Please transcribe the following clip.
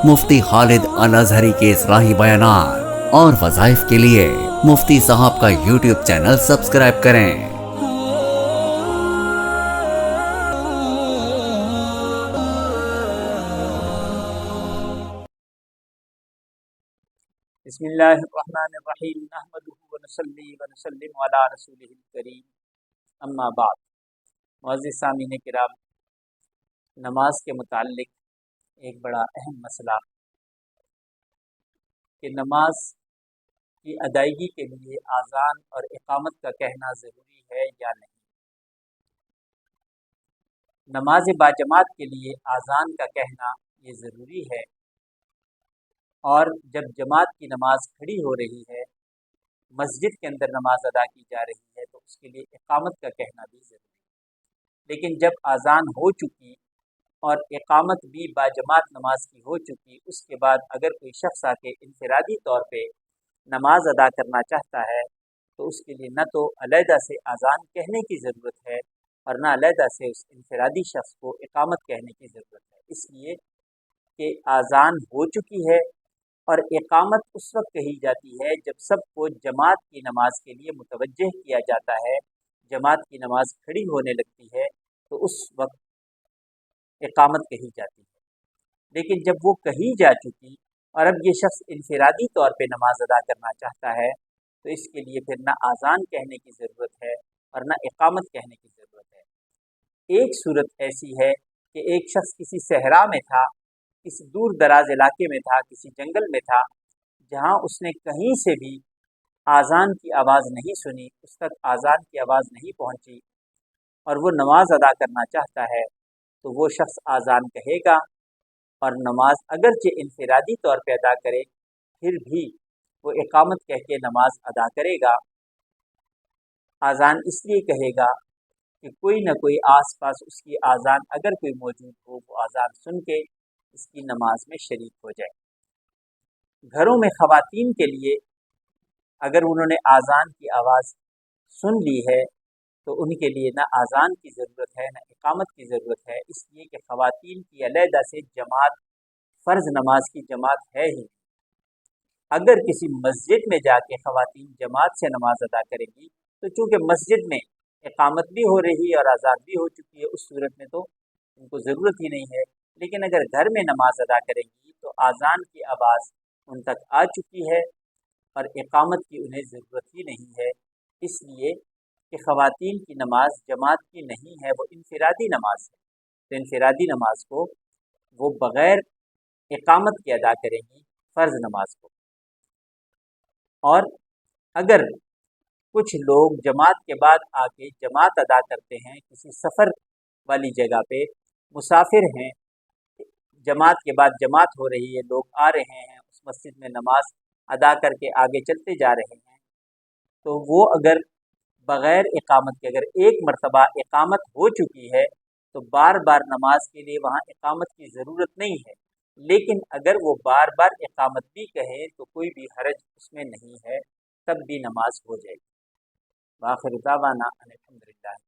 मुफ्ती खालिद अल अजहरी के इस्लाही बयानात और वज़ाइफ के लिए मुफ्ती साहब का यूट्यूब चैनल सब्सक्राइब करें। बिस्मिल्लाहिर्रहमानिर्रहीम नहमदुहु व नसल्ली व नसल्लिमु अला रसूलिहिल करीम अम्मा बाद। मुअज़्ज़िज़ सामीन किराम, नमाज के मुताल्लिक एक बड़ा अहम मसला कि नमाज की अदायगी के लिए आज़ान और इक़ामत का कहना ज़रूरी है या नहीं। नमाज बाजमात के लिए आज़ान का कहना ये ज़रूरी है, और जब जमात की नमाज खड़ी हो रही है, मस्जिद के अंदर नमाज अदा की जा रही है, तो उसके लिए इक़ामत का कहना भी ज़रूरी है। लेकिन जब आज़ान हो चुकी और इक़ामत भी बाजमात नमाज की हो चुकी, उसके बाद अगर कोई शख्स आके इनफरादी तौर पे नमाज अदा करना चाहता है, तो उसके लिए न तो अलहदा से आज़ान कहने की ज़रूरत है और न अलहदा से उस इनफरादी शख्स को इक़ामत कहने की ज़रूरत है, इसलिए कि आज़ान हो चुकी है और इक़ामत उस वक्त कही जाती है जब सबको जमात की नमाज के लिए मुतवज्जह किया जाता है, जमात की नमाज खड़ी होने लगती है, तो उस वक्त इक़ामत कही जाती है। लेकिन जब वो कही जा चुकी और अब ये शख्स इनफरादी तौर पे नमाज अदा करना चाहता है, तो इसके लिए फिर ना आज़ान कहने की ज़रूरत है और ना इक़ामत कहने की ज़रूरत है। एक सूरत ऐसी है कि एक शख्स किसी सहरा में था, किसी दूर दराज इलाके में था, किसी जंगल में था, जहाँ उसने कहीं से भी आज़ान की आवाज़ नहीं सुनी, उस तक आज़ान की आवाज़ नहीं पहुँची और वो नमाज अदा करना चाहता है, तो वो शख्स आज़ान कहेगा और नमाज अगरचे इनफरादी तौर पे अदा करे, फिर भी वो इक़ामत कह के नमाज अदा करेगा। आज़ान इसलिए कहेगा कि कोई न कोई आस पास उसकी आज़ान अगर कोई मौजूद हो, वो आज़ान सुन के इसकी नमाज में शरीक हो जाए। घरों में ख़वातीन के लिए अगर उन्होंने आज़ान की आवाज़ सुन ली है, तो उनके लिए ना आज़ान की ज़रूरत है ना इक़ामत की ज़रूरत है, इसलिए कि ख़वातीन की अलहदा से जमात, फ़र्ज़ नमाज की जमात है ही। अगर किसी मस्जिद में जाके ख़वातीन जमात से नमाज अदा करेंगी, तो चूँकि मस्जिद में इक़ामत भी हो रही है और आज़ान भी हो चुकी है, उस सूरत में तो उनको ज़रूरत ही नहीं है। लेकिन अगर घर में नमाज अदा करेंगी, तो आज़ान की आवाज़ उन तक आ चुकी है और इक़ामत की उन्हें ज़रूरत ही नहीं है, इसलिए कि ख़वातीन की नमाज जमात की नहीं है, वो इनफरादी नमाज है। तो इनफरादी नमाज को वो बग़ैर इक़ामत के अदा करेंगी, फ़र्ज़ नमाज को। और अगर कुछ लोग जमात के बाद आके जमात अदा करते हैं, किसी सफ़र वाली जगह पे मुसाफिर हैं, जमात के बाद जमात हो रही है, लोग आ रहे हैं, उस मस्जिद में नमाज अदा करके आगे चलते जा रहे हैं, तो वो अगर बग़ैर इक़ामत के, अगर एक मरतबा इक़ामत हो चुकी है, तो बार बार नमाज के लिए वहाँ इक़ामत की ज़रूरत नहीं है। लेकिन अगर वो बार बार इक़ामत भी कहे, तो कोई भी हरज उसमें नहीं है, तब भी नमाज हो जाएगी। वाखिर दावाना अनिल हम्दुलिल्लाह।